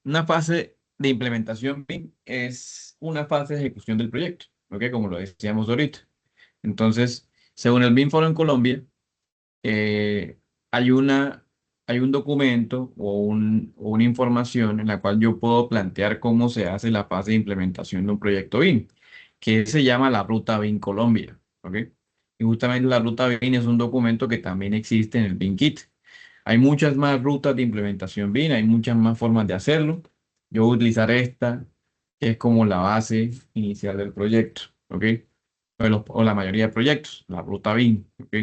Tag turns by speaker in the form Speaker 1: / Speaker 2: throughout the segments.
Speaker 1: Una fase de implementación BIM es una fase de ejecución del proyecto, ¿ok? Como lo decíamos ahorita. Entonces, según el BIM Forum en Colombia, eh, hay hay un documento o una información en la cual yo puedo plantear cómo se hace la fase de implementación de un proyecto BIM, que se llama la Ruta BIM Colombia, ¿ok? Y justamente la Ruta BIM es un documento que también existe en el BIM Kit. Hay muchas más rutas de implementación BIM, hay muchas más formas de hacerlo. Yo voy a utilizar esta, que es como la base inicial del proyecto, ¿ok? O la mayoría de proyectos, la ruta BIM, ¿ok?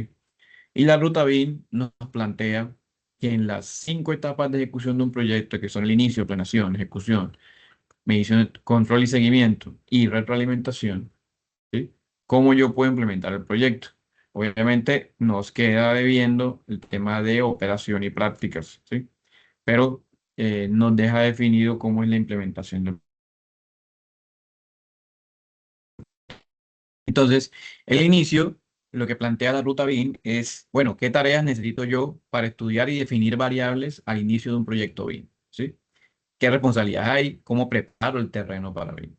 Speaker 1: Y la ruta BIM nos plantea que en las 5 etapas de ejecución de un proyecto, que son el inicio, planeación, ejecución, medición, control y seguimiento y retroalimentación, ¿sí? ¿Cómo yo puedo implementar el proyecto? Obviamente nos queda debiendo el tema de operación y prácticas, ¿sí? Pero nos deja definido cómo es la implementación del. Entonces, el inicio, lo que plantea la ruta BIM es, bueno, ¿qué tareas necesito yo para estudiar y definir variables al inicio de un proyecto BIM? ¿Sí? ¿Qué responsabilidades hay? ¿Cómo preparo el terreno para BIM?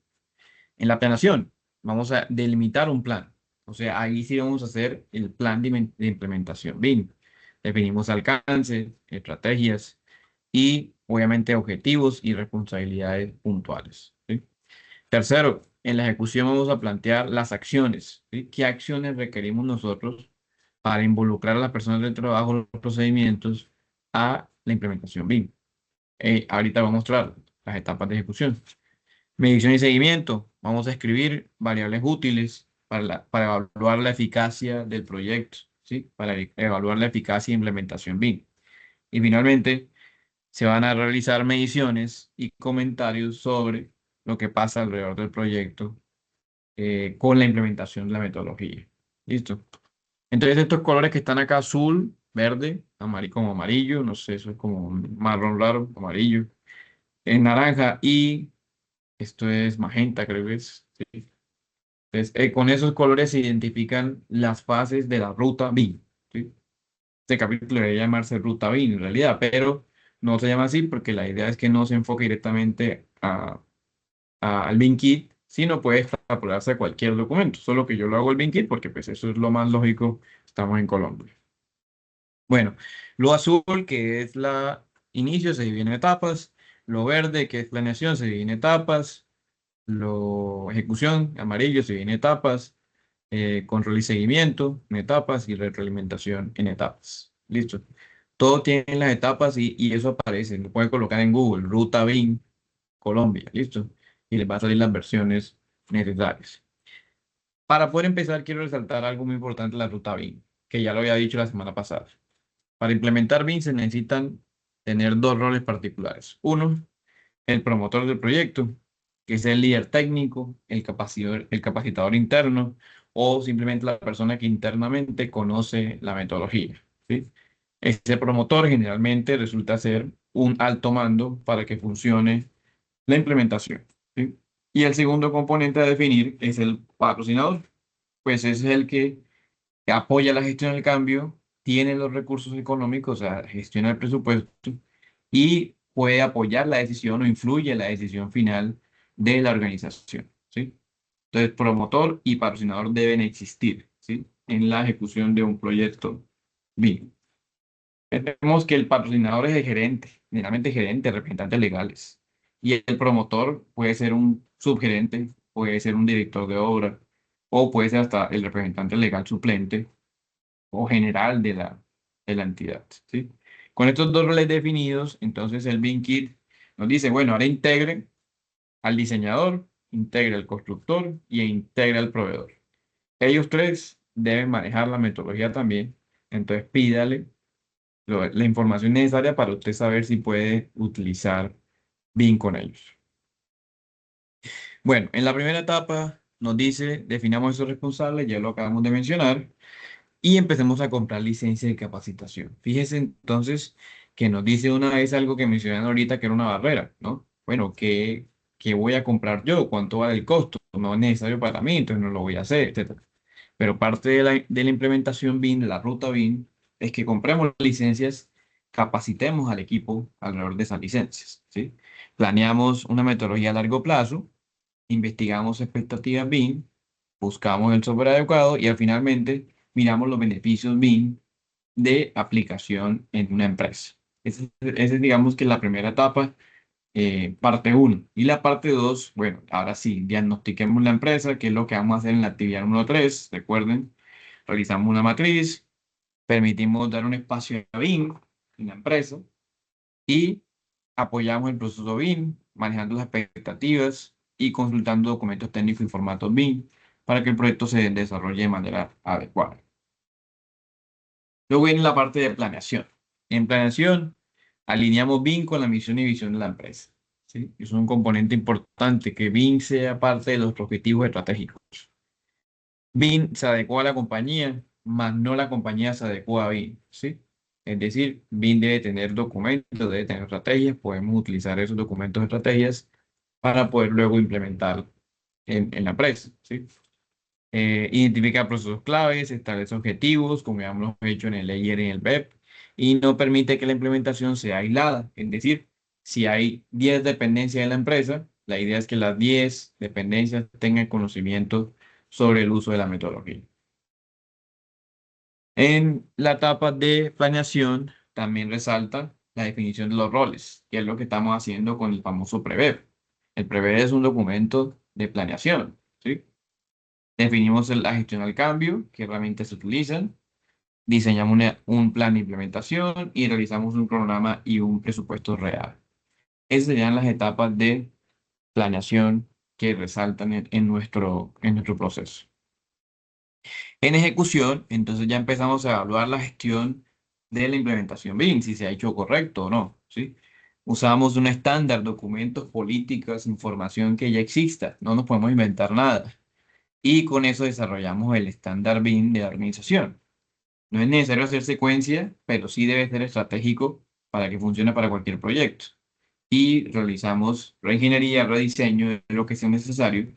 Speaker 1: En la planeación, vamos a delimitar un plan. O sea, ahí sí vamos a hacer el plan de implementación BIM. Definimos alcances, estrategias y obviamente objetivos y responsabilidades puntuales, ¿sí? Tercero, en la ejecución vamos a plantear las acciones, ¿sí? ¿Qué acciones requerimos nosotros para involucrar a las personas del trabajo, los procedimientos, a la implementación BIM? Ahorita voy a mostrar las etapas de ejecución. Medición y seguimiento. Vamos a escribir variables útiles para evaluar la eficacia del proyecto, ¿sí? Para evaluar la eficacia de implementación BIM. Y finalmente, se van a realizar mediciones y comentarios sobre lo que pasa alrededor del proyecto con la implementación de la metodología. ¿Listo? Entonces estos colores que están acá, azul, verde, como amarillo, no sé, eso es como un marrón raro, amarillo, en naranja y esto es magenta, creo que es. Sí. Entonces, con esos colores se identifican las fases de la ruta BIM, ¿sí? Este capítulo debería llamarse ruta BIM en realidad, pero no se llama así porque la idea es que no se enfoque directamente al BIM Kit, sino puede extrapolarse a cualquier documento, solo que yo lo hago el BIM Kit porque pues eso es lo más lógico, estamos en Colombia. Bueno, lo azul, que es la inicio, se divide en etapas, lo verde, que es planeación, se divide en etapas, lo ejecución, amarillo, se divide en etapas, control y seguimiento en etapas y retroalimentación en etapas. Listo. Todo tiene las etapas y eso aparece, lo pueden colocar en Google, Ruta BIM Colombia, listo. Y les va a salir las versiones necesarias. Para poder empezar, quiero resaltar algo muy importante de la ruta BIM, que ya lo había dicho la semana pasada. Para implementar BIM se necesitan tener dos roles particulares. Uno, el promotor del proyecto, que es el líder técnico, el capacitador interno o simplemente la persona que internamente conoce la metodología, ¿sí? Ese promotor generalmente resulta ser un alto mando para que funcione la implementación, ¿sí? Y el segundo componente a definir es el patrocinador, pues ese es el que apoya la gestión del cambio, tiene los recursos económicos, o sea, gestiona el presupuesto y puede apoyar la decisión o influye en la decisión final de la organización, ¿sí? Entonces, promotor y patrocinador deben existir, ¿sí? En la ejecución de un proyecto BIM. Vemos que el patrocinador es el gerente, generalmente gerente, representantes legales. Y el promotor puede ser un subgerente, puede ser un director de obra, o puede ser hasta el representante legal suplente o general de la entidad, ¿sí? Con estos dos roles definidos, entonces el BIM Kit nos dice, bueno, ahora integre al diseñador, integre al constructor y integre al proveedor. Ellos tres deben manejar la metodología también, entonces pídale la información necesaria para usted saber si puede utilizar BIM con ellos. Bueno, en la primera etapa nos dice, definamos esos responsables, ya lo acabamos de mencionar, y empecemos a comprar licencia de capacitación. Fíjese entonces que nos dice una vez algo que mencionaron ahorita que era una barrera, ¿no? Bueno, ¿qué voy a comprar yo? ¿Cuánto vale el costo? No es necesario para mí, entonces no lo voy a hacer, etcétera. Pero parte de la implementación BIM, de la ruta BIM, es que compremos licencias capacitemos al equipo alrededor de esas licencias, ¿sí? Planeamos una metodología a largo plazo, investigamos expectativas BIM, buscamos el software adecuado y al finalmente miramos los beneficios BIM de aplicación en una empresa. Esa es, digamos que la primera etapa, parte uno. Y la parte 2, bueno, ahora sí, diagnostiquemos la empresa, qué es lo que vamos a hacer en la actividad número 3. Recuerden, realizamos una matriz, permitimos dar un espacio a BIM en la empresa y apoyamos el proceso BIM, manejando las expectativas y consultando documentos técnicos y formatos BIM para que el proyecto se desarrolle de manera adecuada. Luego viene la parte de planeación. En planeación, alineamos BIM con la misión y visión de la empresa, ¿sí? Es un componente importante que BIM sea parte de los objetivos estratégicos. BIM se adecua a la compañía, más no la compañía se adecua a BIM, ¿sí? Es decir, BIM debe tener documentos, debe tener estrategias, podemos utilizar esos documentos, estrategias, para poder luego implementar en la empresa, ¿sí? Identifica procesos claves, establece objetivos, como ya hemos hecho en el layer y en el web, y no permite que la implementación sea aislada. Es decir, si hay 10 dependencias en la empresa, la idea es que las 10 dependencias tengan conocimiento sobre el uso de la metodología. En la etapa de planeación también resalta la definición de los roles, que es lo que estamos haciendo con el famoso prever. El prever es un documento de planeación, ¿sí? Definimos la gestión al cambio, qué herramientas se utilizan, diseñamos un plan de implementación y realizamos un cronograma y un presupuesto real. Esas serían las etapas de planeación que resaltan en nuestro proceso. En ejecución, entonces ya empezamos a evaluar la gestión de la implementación BIM, si se ha hecho correcto o no, ¿sí? Usamos un estándar, documentos, políticas, información que ya exista, no nos podemos inventar nada. Y con eso desarrollamos el estándar BIM de la organización. No es necesario hacer secuencia, pero sí debe ser estratégico para que funcione para cualquier proyecto. Y realizamos reingeniería, rediseño de lo que sea necesario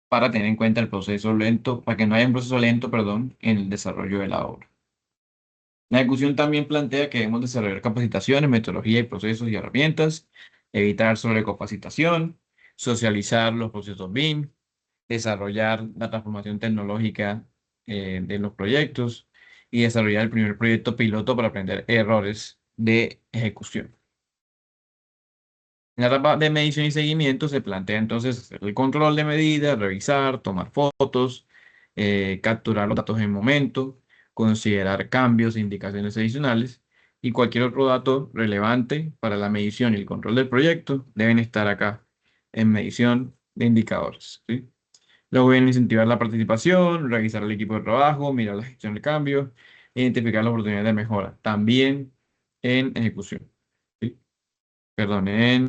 Speaker 1: para tener en cuenta el proceso lento, para que no haya un proceso lento, perdón, en el desarrollo de la obra. La ejecución también plantea que debemos desarrollar capacitaciones, metodología y procesos y herramientas, evitar sobrecapacitación, socializar los procesos BIM, desarrollar la transformación tecnológica de los proyectos y desarrollar el primer proyecto piloto para aprender errores de ejecución. En la etapa de medición y seguimiento se plantea entonces el control de medidas, revisar, tomar fotos, capturar los datos en el momento, considerar cambios e indicaciones adicionales y cualquier otro dato relevante para la medición y el control del proyecto deben estar acá en medición de indicadores, ¿sí? Luego viene incentivar la participación, revisar el equipo de trabajo, mirar la gestión de cambios, identificar las oportunidades de mejora. También en ejecución, ¿sí? Perdón, en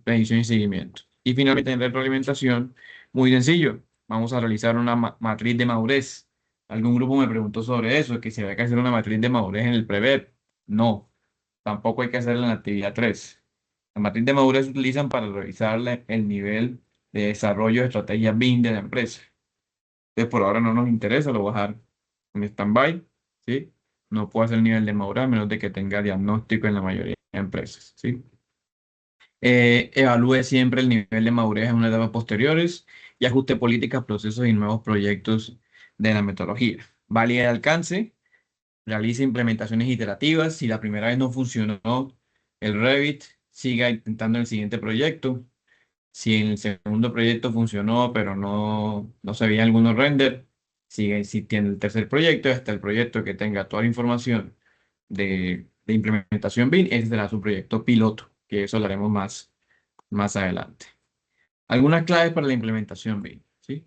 Speaker 1: medición y seguimiento. Y finalmente en retroalimentación, muy sencillo. Vamos a realizar una matriz de madurez. Algún grupo me preguntó sobre eso, que si había que hacer una matriz de madurez en el Prever. No, tampoco hay que hacerla en la actividad 3. La matriz de madurez se utilizan para revisar el nivel de desarrollo de estrategias BIM de la empresa. Entonces, por ahora no nos interesa, lo voy a dejar en stand-by, ¿sí? No puedo hacer el nivel de madurez a menos de que tenga diagnóstico en la mayoría de empresas, ¿sí? Evalúe siempre el nivel de madurez en unas etapas posteriores y ajuste políticas, procesos y nuevos proyectos de la metodología. Valide el alcance, realice implementaciones iterativas. Si la primera vez no funcionó el Revit, siga intentando el siguiente proyecto. Si en el segundo proyecto funcionó, pero no se veían algunos render, sigue insistiendo el tercer proyecto hasta el proyecto que tenga toda la información de implementación BIM. Ese será su proyecto piloto, que eso lo haremos más adelante. Algunas claves para la implementación BIM, ¿sí?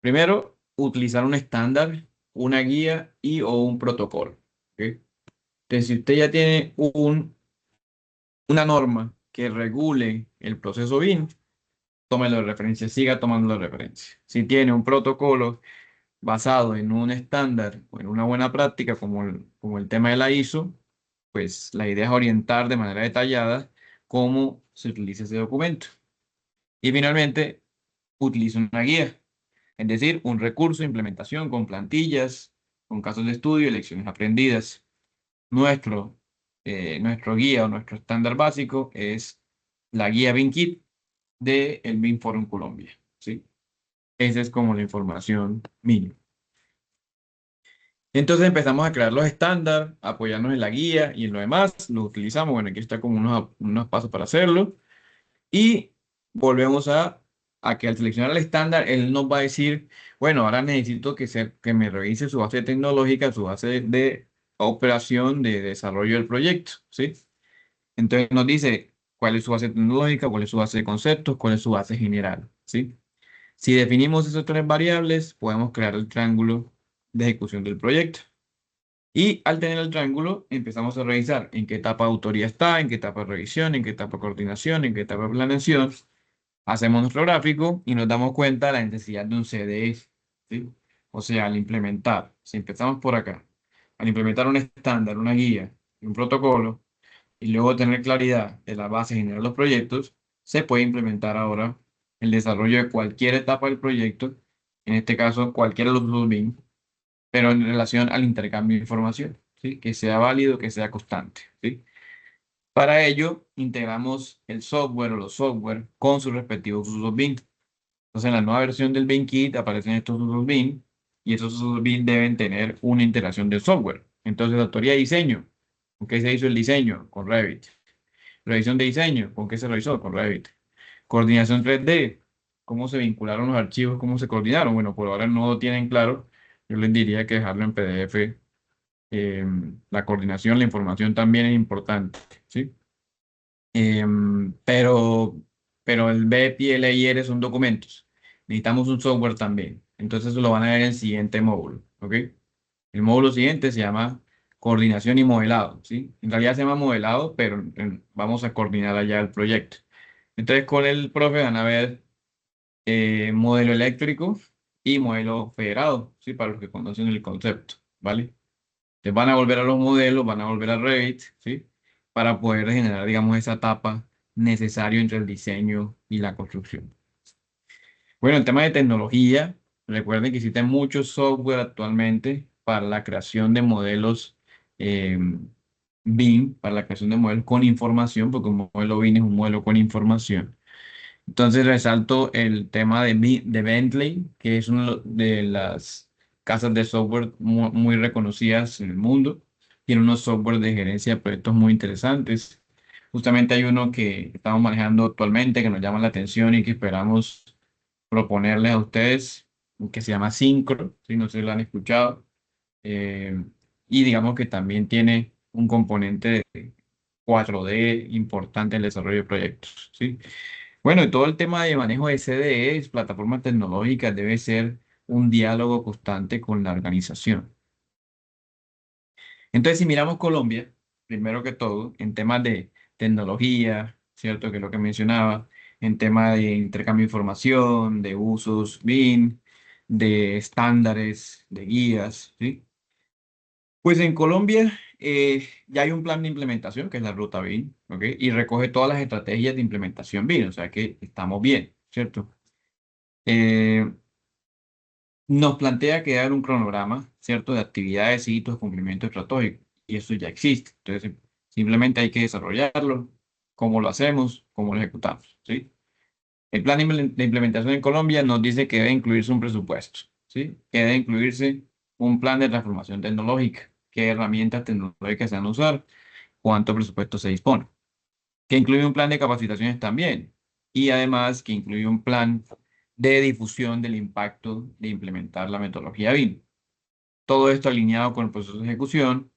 Speaker 1: Primero, utilizar un estándar, una guía y o un protocolo, ¿ok? Entonces, si usted ya tiene una norma que regule el proceso BIM, tómelo de referencia, siga tomándolo de referencia. Si tiene un protocolo basado en un estándar o en una buena práctica como el tema de la ISO, pues la idea es orientar de manera detallada cómo se utiliza ese documento. Y finalmente, utiliza una guía, es decir, un recurso de implementación con plantillas, con casos de estudio y lecciones aprendidas. Nuestro nuestro guía o nuestro estándar básico es la guía BIM-Kit del BIM Forum Colombia, ¿sí? Esa es como la información mínima. Entonces empezamos a crear los estándares, apoyarnos en la guía y en lo demás, lo utilizamos, bueno, aquí está como unos pasos para hacerlo, y volvemos a que al seleccionar el estándar, él nos va a decir, bueno, ahora necesito que me revise su base tecnológica, su base de operación de desarrollo del proyecto, ¿sí? Entonces nos dice cuál es su base tecnológica, cuál es su base de conceptos, cuál es su base general, ¿sí? Si definimos esas tres variables, podemos crear el triángulo de ejecución del proyecto. Y al tener el triángulo, empezamos a revisar en qué etapa de autoría está, en qué etapa de revisión, en qué etapa de coordinación, en qué etapa de planeación. Hacemos nuestro gráfico y nos damos cuenta de la necesidad de un CDS, ¿sí? O sea, al implementar, si empezamos por acá, al implementar un estándar, una guía, un protocolo, y luego tener claridad de la base general de los proyectos, se puede implementar ahora el desarrollo de cualquier etapa del proyecto, en este caso cualquiera de los BIM, pero en relación al intercambio de información, ¿sí? Que sea válido, que sea constante, ¿sí? Para ello, integramos el software o los software con sus respectivos usos BIM. Entonces, en la nueva versión del BIM Kit aparecen estos usos BIM y esos usos BIM deben tener una integración del software. Entonces, autoría de diseño. ¿Con qué se hizo el diseño? Con Revit. Revisión de diseño. ¿Con qué se revisó? Con Revit. Coordinación 3D. ¿Cómo se vincularon los archivos? ¿Cómo se coordinaron? Bueno, por ahora no lo tienen claro. Yo les diría que dejarlo en PDF. La coordinación, la información también es importante, ¿sí? Pero el BEP y el EIR son documentos. Necesitamos un software también. Entonces eso lo van a ver en el siguiente módulo, ¿ok? El módulo siguiente se llama coordinación y modelado, ¿sí? En realidad se llama modelado, pero vamos a coordinar allá el proyecto. Entonces con el profe van a ver modelo eléctrico y modelo federado, ¿sí? Para los que conocen el concepto, ¿vale? Entonces van a volver a los modelos, van a volver a Revit, ¿sí? Para poder generar, digamos, esa etapa necesaria entre el diseño y la construcción. Bueno, en tema de tecnología, recuerden que existen muchos software actualmente para la creación de modelos eh, BIM, para la creación de modelos con información, porque un modelo BIM es un modelo con información. Entonces resalto el tema de Bentley, que es una de las casas de software muy reconocidas en el mundo. Tiene unos software de gerencia de proyectos muy interesantes. Justamente hay uno que estamos manejando actualmente que nos llama la atención y que esperamos proponerles a ustedes, que se llama Syncro, si no se lo han escuchado. Eh, y digamos que también tiene un componente de 4D importante en el desarrollo de proyectos, ¿sí? Bueno, y todo el tema de manejo de CDEs, plataformas tecnológicas, debe ser un diálogo constante con la organización. Entonces, si miramos Colombia, primero que todo, en temas de tecnología, ¿cierto? Que es lo que mencionaba, en tema de intercambio de información, de usos BIM, de estándares, de guías, ¿sí? Pues en Colombia ya hay un plan de implementación, que es la ruta BIM, ¿ok? Y recoge todas las estrategias de implementación BIM, o sea que estamos bien, ¿cierto? Eh, Nos plantea crear un cronograma, ¿cierto? De actividades, hitos, cumplimiento estratégico. Y eso ya existe. Entonces, simplemente hay que desarrollarlo, cómo lo hacemos, cómo lo ejecutamos, ¿sí? El plan de implementación en Colombia nos dice que debe incluirse un presupuesto, ¿sí? Que debe incluirse un plan de transformación tecnológica, qué herramientas tecnológicas se van a usar, cuánto presupuesto se dispone. Que incluye un plan de capacitaciones también. Y además que incluye un plan de difusión del impacto de implementar la metodología BIM. Todo esto alineado con el proceso de ejecución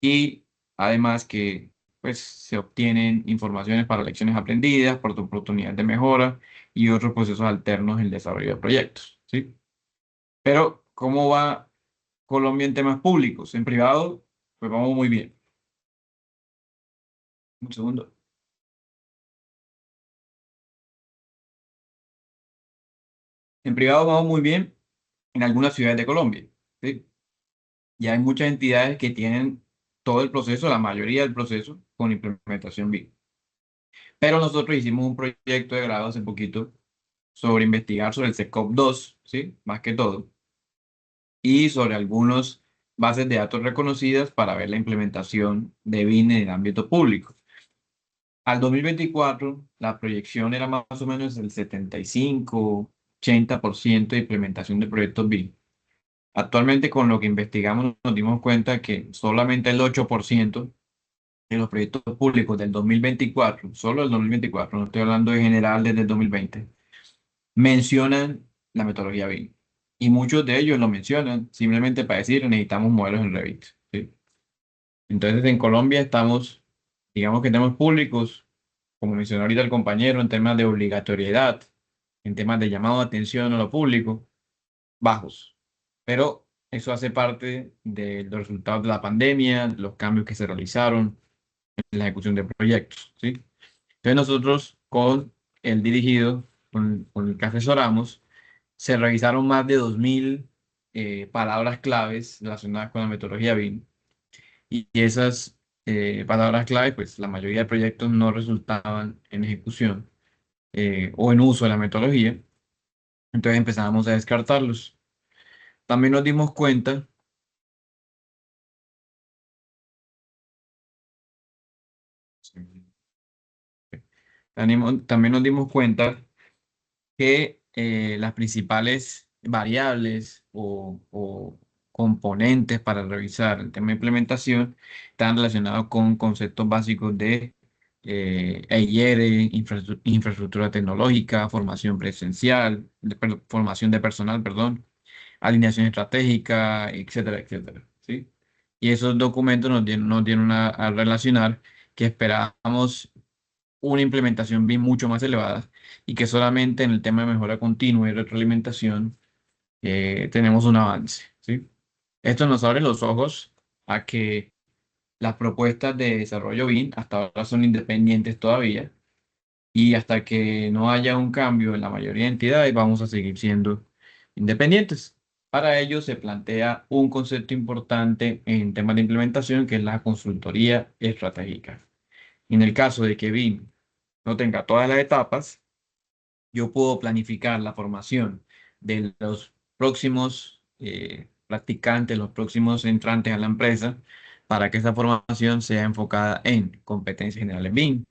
Speaker 1: y además que pues, se obtienen informaciones para lecciones aprendidas, por oportunidades de mejora y otros procesos alternos en el desarrollo de proyectos, ¿sí? Pero, ¿cómo va Colombia en temas públicos? En privado, pues vamos muy bien. Un segundo. En privado vamos muy bien en algunas ciudades de Colombia, ¿sí? Ya hay muchas entidades que tienen todo el proceso, la mayoría del proceso, con implementación BIM. Pero nosotros hicimos un proyecto de grado hace poquito sobre investigar sobre el SecOps 2, ¿sí? Más que todo, y sobre algunos bases de datos reconocidas para ver la implementación de BIM en el ámbito público. Al 2024, la proyección era más o menos el 75-80% de implementación de proyectos BIM. Actualmente, con lo que investigamos, nos dimos cuenta que solamente el 8% de los proyectos públicos del 2024, solo el 2024, no estoy hablando en general desde el 2020, mencionan la metodología BIM. Y muchos de ellos lo mencionan simplemente para decir necesitamos modelos en Revit. ¿Sí? Entonces, en Colombia estamos, digamos que tenemos públicos, como mencionó ahorita el compañero, en temas de obligatoriedad, en temas de llamado de atención a lo público, bajos. Pero eso hace parte de los resultados de la pandemia, los cambios que se realizaron en la ejecución de proyectos, ¿sí? Entonces nosotros con el dirigido, con el que asesoramos, se revisaron más de 2000 palabras claves relacionadas con la metodología BIM y esas palabras claves, pues la mayoría de proyectos no resultaban en ejecución o en uso de la metodología, entonces empezamos a descartarlos. También nos dimos cuenta, también nos dimos cuenta que las principales variables o componentes para revisar el tema de implementación están relacionados con conceptos básicos de EIR, infraestructura tecnológica, formación presencial, formación de personal, perdón, alineación estratégica, etcétera, etcétera, ¿sí? Y esos documentos nos dieron a relacionar que esperábamos una implementación BIM mucho más elevada y que solamente en el tema de mejora continua y retroalimentación tenemos un avance, ¿sí? Esto nos abre los ojos a que las propuestas de desarrollo BIM hasta ahora son independientes todavía y hasta que no haya un cambio en la mayoría de entidades vamos a seguir siendo independientes. Para ello se plantea un concepto importante en temas de implementación que es la consultoría estratégica. En el caso de que BIM no tenga todas las etapas, yo puedo planificar la formación de los próximos practicantes, los próximos entrantes a la empresa, para que esa formación sea enfocada en competencias generales BIM,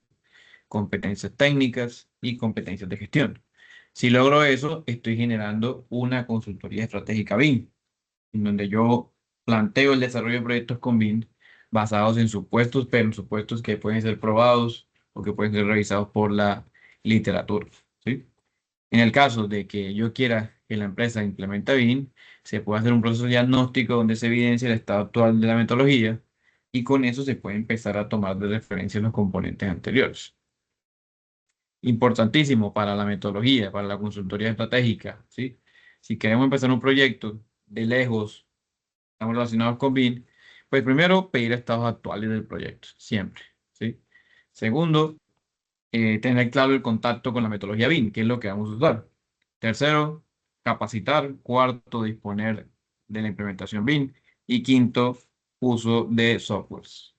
Speaker 1: competencias técnicas y competencias de gestión. Si logro eso, estoy generando una consultoría estratégica BIM, en donde yo planteo el desarrollo de proyectos con BIM basados en supuestos, pero en supuestos que pueden ser probados o que pueden ser revisados por la literatura, ¿sí? En el caso de que yo quiera que la empresa implemente BIM, se puede hacer un proceso de diagnóstico donde se evidencia el estado actual de la metodología y con eso se puede empezar a tomar de referencia los componentes anteriores. Importantísimo para la metodología, para la consultoría estratégica, ¿sí? Si queremos empezar un proyecto de lejos, estamos relacionados con BIM, pues primero pedir estados actuales del proyecto, siempre, ¿sí? Segundo, tener claro el contacto con la metodología BIM, que es lo que vamos a usar. Tercero, capacitar. Cuarto, disponer de la implementación BIM. Y quinto, uso de softwares.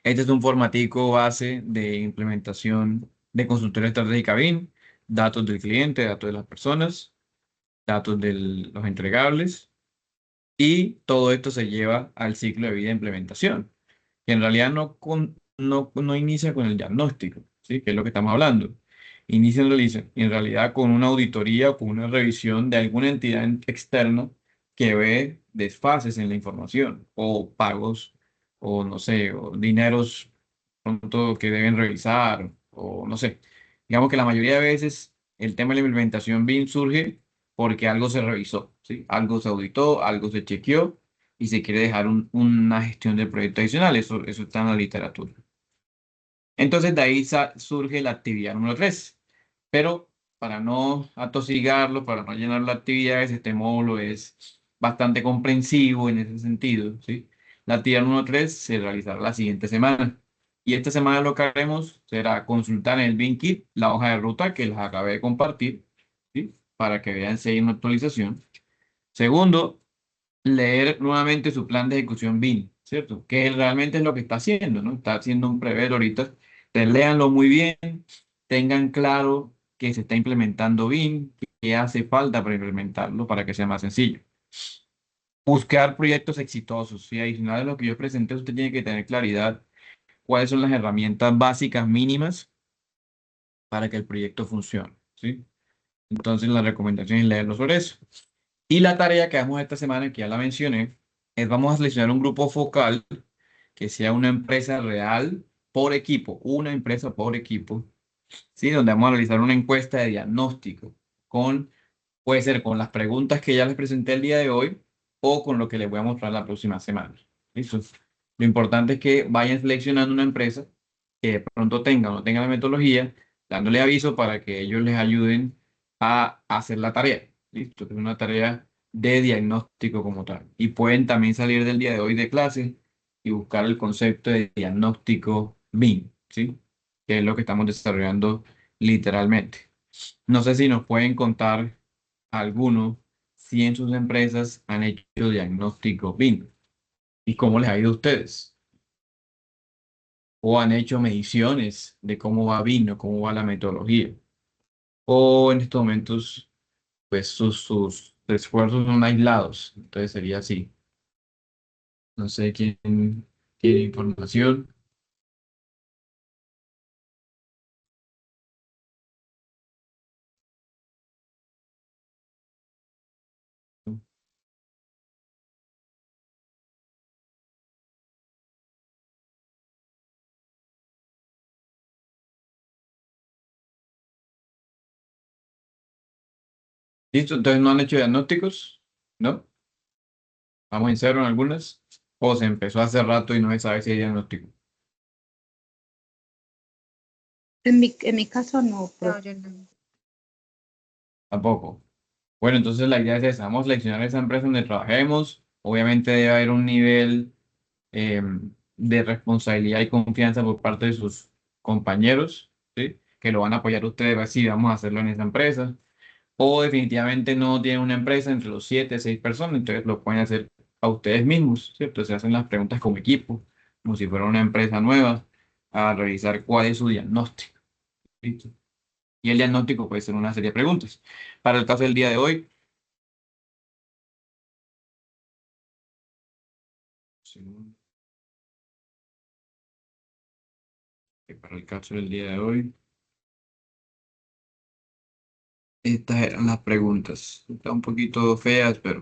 Speaker 1: Este es un formatico base de implementación de consultoría estratégica BIM, datos del cliente, datos de las personas, datos de los entregables, y todo esto se lleva al ciclo de vida de implementación, que en realidad no inicia con el diagnóstico, ¿sí? Que es lo que estamos hablando. Inicia en realidad con una auditoría o con una revisión de alguna entidad externa que ve desfases en la información o pagos o no sé, o dineros pronto que deben revisar o no sé. Digamos que la mayoría de veces el tema de la implementación BIM surge porque algo se revisó, ¿sí? Algo se auditó, algo se chequeó y se quiere dejar una gestión del proyecto adicional. Eso está en la literatura. Entonces de ahí surge la actividad número 3. Pero para no atosigarlo, para no llenar la actividad, este módulo es bastante comprensivo en ese sentido, ¿sí? La actividad número 3 se realizará la siguiente semana. Y esta semana lo que haremos será consultar en el BIM Kit la hoja de ruta que les acabé de compartir, ¿sí? Para que vean si hay una actualización. Segundo, leer nuevamente su plan de ejecución BIM, ¿cierto? Que realmente es lo que está haciendo, ¿no? Está haciendo un prever ahorita. Entonces, léanlo muy bien, tengan claro que se está implementando BIM, que hace falta para implementarlo para que sea más sencillo. buscar proyectos exitosos. Y adicional a lo que yo presenté, usted tiene que tener claridad cuáles son las herramientas básicas mínimas para que el proyecto funcione, ¿sí? Entonces, la recomendación es leerlo sobre eso. Y la tarea que hagamos esta semana, que ya la mencioné, es vamos a seleccionar un grupo focal que sea una empresa real por equipo, una empresa por equipo, ¿sí? Donde vamos a realizar una encuesta de diagnóstico con, puede ser con las preguntas que ya les presenté el día de hoy o con lo que les voy a mostrar la próxima semana. ¿Listo? Lo importante es que vayan seleccionando una empresa que de pronto tenga o no tenga la metodología, dándole aviso para que ellos les ayuden a hacer la tarea. ¿Listo? Es una tarea de diagnóstico como tal. Y pueden también salir del día de hoy de clase y buscar el concepto de diagnóstico BIM, ¿sí? Que es lo que estamos desarrollando literalmente. No sé si nos pueden contar algunos si en sus empresas han hecho diagnóstico BIM y cómo les ha ido a ustedes. O han hecho mediciones de cómo va BIM o cómo va la metodología. O en estos momentos, pues sus esfuerzos son aislados. Entonces sería así. No sé quién tiene información. ¿Listo? Entonces no han hecho diagnósticos, ¿no? Vamos en cero en algunas. O se empezó hace rato y no se sabe si hay diagnóstico.
Speaker 2: En mi caso no,
Speaker 3: No,
Speaker 2: profe.
Speaker 3: yo no.
Speaker 1: Tampoco. Bueno, entonces la idea es esa. Vamos a seleccionar esa empresa donde trabajemos. Obviamente debe haber un nivel eh, de responsabilidad y confianza por parte de sus compañeros, ¿sí? Que lo van a apoyar ustedes, va a decir, vamos a hacerlo en esa empresa. O definitivamente no tienen una empresa entre los 7, 6 personas, entonces lo pueden hacer a ustedes mismos, ¿cierto? Se hacen las preguntas como equipo, como si fuera una empresa nueva, a revisar cuál es su diagnóstico. ¿Listo? Y el diagnóstico puede ser una serie de preguntas. Para el caso del día de hoy, sí, para el caso del día de hoy, estas eran las preguntas. Están un poquito feas, pero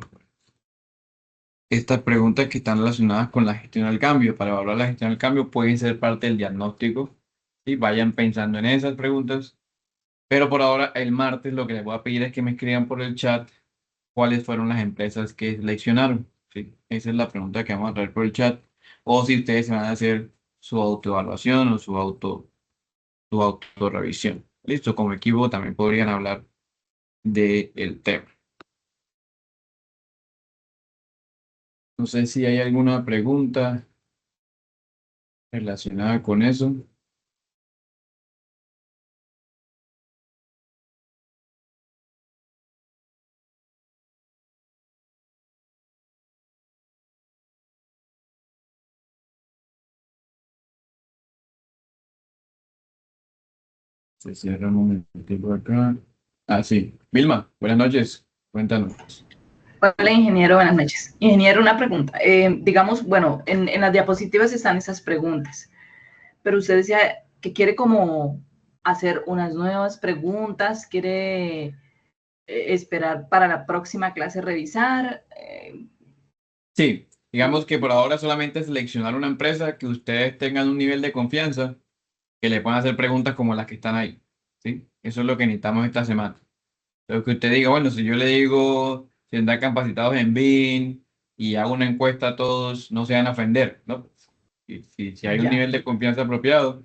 Speaker 1: estas preguntas que están relacionadas con la gestión del cambio, para evaluar la gestión del cambio, pueden ser parte del diagnóstico. Y vayan pensando en esas preguntas. Pero por ahora, el martes, lo que les voy a pedir es que me escriban por el chat cuáles fueron las empresas que seleccionaron. ¿Sí? Esa es la pregunta que vamos a traer por el chat. O si ustedes se van a hacer su autoevaluación o su autorrevisión. Listo, como equipo también podrían hablar del tema. No sé si hay alguna pregunta relacionada con eso. Se cierra un momentito acá. Ah, sí. Vilma, buenas noches. Cuéntanos.
Speaker 4: Hola, ingeniero, buenas noches. Ingeniero, una pregunta. Digamos, bueno, en las diapositivas están esas preguntas, pero usted decía que quiere como hacer unas nuevas preguntas, quiere esperar para la próxima clase revisar.
Speaker 1: Sí, digamos que por ahora solamente seleccionar una empresa que ustedes tengan un nivel de confianza que le puedan hacer preguntas como las que están ahí. ¿Sí? Eso es lo que necesitamos esta semana. Lo que usted diga, bueno, si yo le digo si están capacitados en BIM y hago una encuesta a todos, no se van a ofender, ¿no? Si hay un
Speaker 4: Ya,
Speaker 1: nivel de confianza apropiado,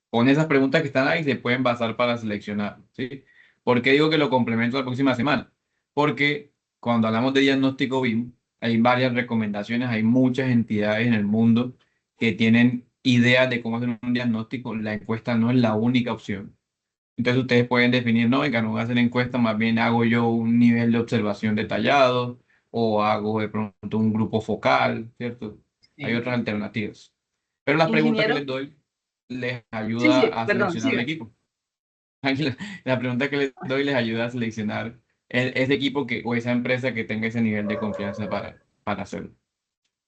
Speaker 1: con esas preguntas que están ahí se pueden basar para seleccionar, ¿sí? ¿Por qué digo que lo complemento la próxima semana? Porque cuando hablamos de diagnóstico BIM, hay varias recomendaciones, hay muchas entidades en el mundo que tienen ideas de cómo hacer un diagnóstico. La encuesta no es la única opción. Entonces ustedes pueden definir, no, venga, no voy a hacer encuesta, más bien hago yo un nivel de observación detallado o hago de pronto un grupo focal, ¿cierto? Hay
Speaker 4: sí.
Speaker 1: otras alternativas. Pero la pregunta que
Speaker 4: Ingeniero,
Speaker 1: les doy les
Speaker 4: sí,
Speaker 1: ayuda
Speaker 4: sí,
Speaker 1: a
Speaker 4: perdón,
Speaker 1: seleccionar un
Speaker 4: siga.
Speaker 1: equipo. La pregunta que les doy les ayuda a seleccionar ese equipo que, o esa empresa que tenga ese nivel de confianza para. para hacerlo.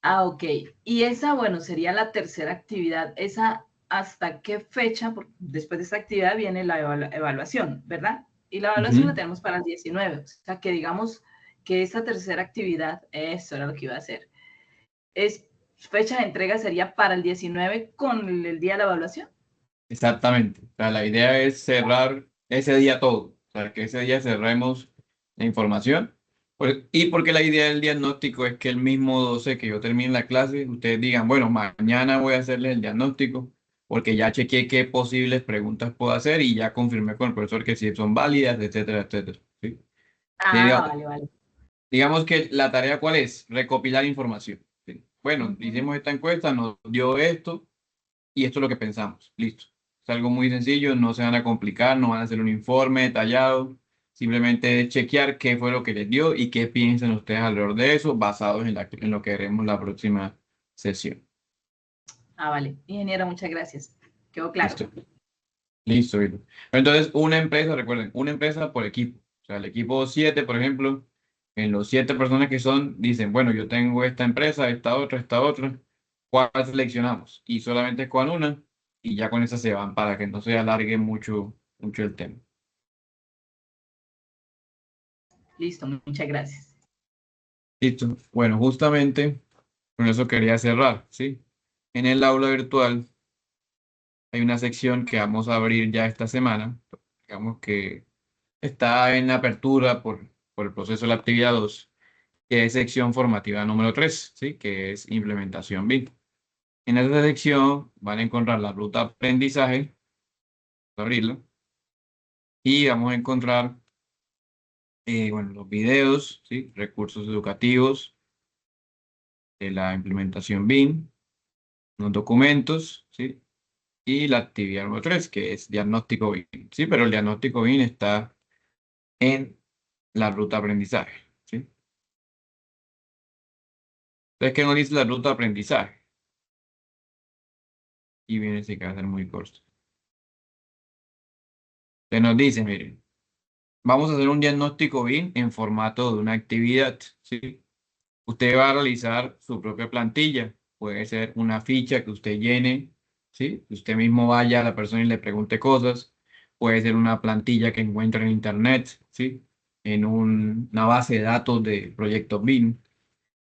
Speaker 4: Ah, ok. Y esa, bueno, sería la tercera actividad. ¿Esa hasta qué fecha? Porque después de esta actividad viene la evaluación, ¿verdad? Y la evaluación la
Speaker 1: Ujú.
Speaker 4: tenemos para el 19. O sea, que digamos que esa tercera actividad, eso era lo que iba a hacer, es fecha de entrega sería para el 19 con el día de la evaluación.
Speaker 1: Exactamente. O sea, la idea es cerrar ese día todo. O sea, que ese día cerremos la información. Y porque la idea del diagnóstico es que el mismo 12 que yo termine la clase, ustedes digan, bueno, mañana voy a hacerles el diagnóstico, porque ya chequeé qué posibles preguntas puedo hacer y ya confirmé con el profesor que sí son válidas, etcétera, etcétera. ¿Sí?
Speaker 4: Ah,
Speaker 1: Diga-
Speaker 4: vale, vale.
Speaker 1: Digamos que la tarea, ¿cuál es? Recopilar información. ¿Sí? Bueno,
Speaker 4: Ujú.
Speaker 1: hicimos esta encuesta, nos dio esto y esto es lo que pensamos. Listo. Es algo muy sencillo, no se van a complicar, no van a hacer un informe detallado. Simplemente es chequear qué fue lo que les dio y qué piensan ustedes alrededor de eso, basados en lo que veremos la próxima sesión.
Speaker 4: Ah, vale. Ingeniero, muchas gracias. Quedó claro.
Speaker 1: Listo. Listo, listo. Entonces, una empresa, recuerden, una empresa por equipo. O sea, el equipo 7, por ejemplo, en los 7 personas que son, dicen, bueno, yo tengo esta empresa, esta otra, ¿cuál seleccionamos? Y solamente escojan una y ya con esa se van para que no se alargue mucho, mucho el tema.
Speaker 4: Listo, muchas gracias.
Speaker 1: Listo. Bueno, justamente con eso quería cerrar, ¿sí? En el aula virtual hay una sección que vamos a abrir ya esta semana. Digamos que está en apertura por el proceso de la actividad 2, que es sección formativa número 3, ¿sí? Que es implementación BIM. En esta sección van a encontrar la ruta de aprendizaje, abrirla, y vamos a encontrar bueno, los videos, ¿sí? Recursos educativos de la implementación BIM, los documentos, ¿sí? Y la actividad número 3, que es diagnóstico BIM, ¿sí? Pero el diagnóstico BIM está en la ruta de aprendizaje, ¿sí? Entonces, ¿qué nos dice la ruta de aprendizaje? Y viene ese que va a ser muy corto. Se nos dice, miren, vamos a hacer un diagnóstico BIM en formato de una actividad, ¿sí? Usted va a realizar su propia plantilla. Puede ser una ficha que usted llene, ¿sí? Que usted mismo vaya a la persona y le pregunte cosas. Puede ser una plantilla que encuentre en internet, ¿sí? En una base de datos de proyectos BIM.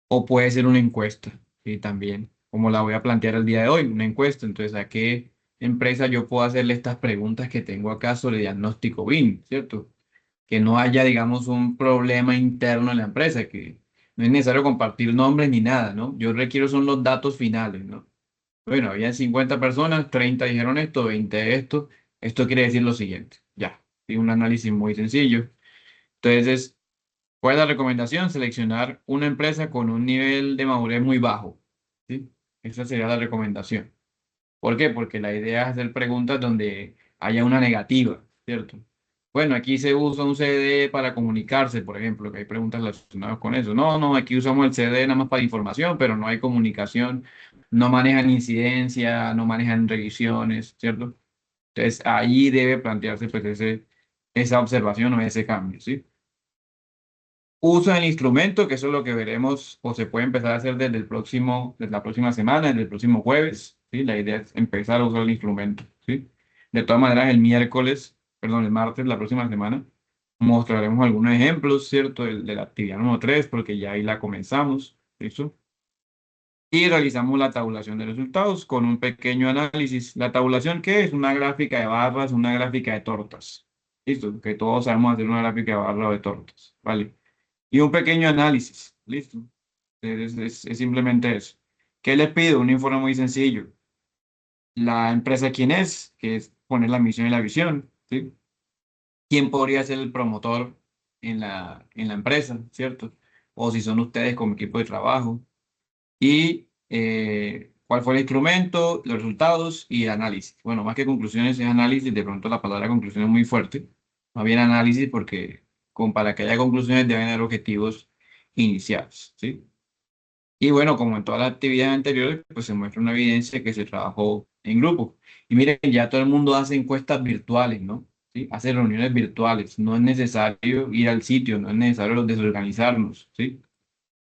Speaker 1: O puede ser una encuesta, ¿sí? También, como la voy a plantear el día de hoy, una encuesta. Entonces, ¿a qué empresa yo puedo hacerle estas preguntas que tengo acá sobre diagnóstico BIM, ¿cierto? Que no haya, digamos, un problema interno en la empresa, que no es necesario compartir nombres ni nada, ¿no? Yo requiero son los datos finales, ¿no? Bueno, había 50 personas, 30 dijeron esto, 20 esto. Esto quiere decir lo siguiente, ya. Y un análisis muy sencillo. Entonces, ¿cuál es la recomendación? Seleccionar una empresa con un nivel de madurez muy bajo, ¿sí? Esa sería la recomendación. ¿Por qué? Porque la idea es hacer preguntas donde haya una negativa, ¿cierto? Bueno, aquí se usa un CD para comunicarse, por ejemplo, que hay preguntas relacionadas con eso. No, no, aquí usamos el CD nada más para información, pero no hay comunicación, no manejan incidencia, no manejan revisiones, ¿cierto? Entonces ahí debe plantearse pues esa observación o ese cambio, ¿sí? Uso del instrumento, que eso es lo que veremos o se puede empezar a hacer desde la próxima semana, desde el próximo jueves, ¿sí? La idea es empezar a usar el instrumento, ¿sí? De todas maneras, el martes, la próxima semana, mostraremos algunos ejemplos, ¿cierto? De la actividad número 3, porque ya ahí la comenzamos, ¿listo? Y realizamos la tabulación de resultados con un pequeño análisis. ¿La tabulación qué es? Una gráfica de barras, una gráfica de tortas, ¿listo? Que todos sabemos hacer una gráfica de barras o de tortas, ¿vale? Y un pequeño análisis. Listo. Es simplemente eso. ¿Qué les pido? Un informe muy sencillo. La empresa, ¿quién es? Que es poner la misión y la visión. ¿Sí? ¿Quién podría ser el promotor en la empresa? ¿Cierto? O si son ustedes como equipo de trabajo. Y cuál fue el instrumento, los resultados y el análisis. Bueno, más que conclusiones es análisis. De pronto la palabra conclusión es muy fuerte. Más bien análisis porque para que haya conclusiones deben haber objetivos iniciados, ¿sí? Y bueno, como en todas las actividades anteriores, pues se muestra una evidencia que se trabajó en grupo. Y miren, ya todo el mundo hace encuestas virtuales, ¿no? ¿Sí? Hace reuniones virtuales. No es necesario ir al sitio, no es necesario desorganizarnos, ¿sí?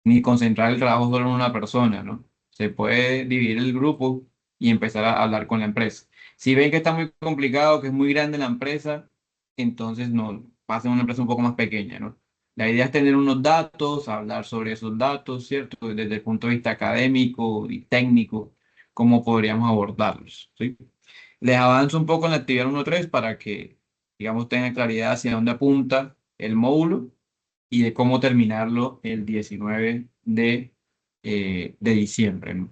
Speaker 1: ni concentrar el trabajo solo en una persona, ¿no? Se puede dividir el grupo y empezar a hablar con la empresa. Si ven que está muy complicado, que es muy grande la empresa, entonces no, pasen a una empresa un poco más pequeña, ¿no? La idea es tener unos datos, hablar sobre esos datos, ¿cierto? Desde el punto de vista académico y técnico, cómo podríamos abordarlos, ¿sí? Les avanzo un poco en la actividad 1.3 para que, digamos, tengan claridad hacia dónde apunta el módulo y de cómo terminarlo el 19 de diciembre, ¿no?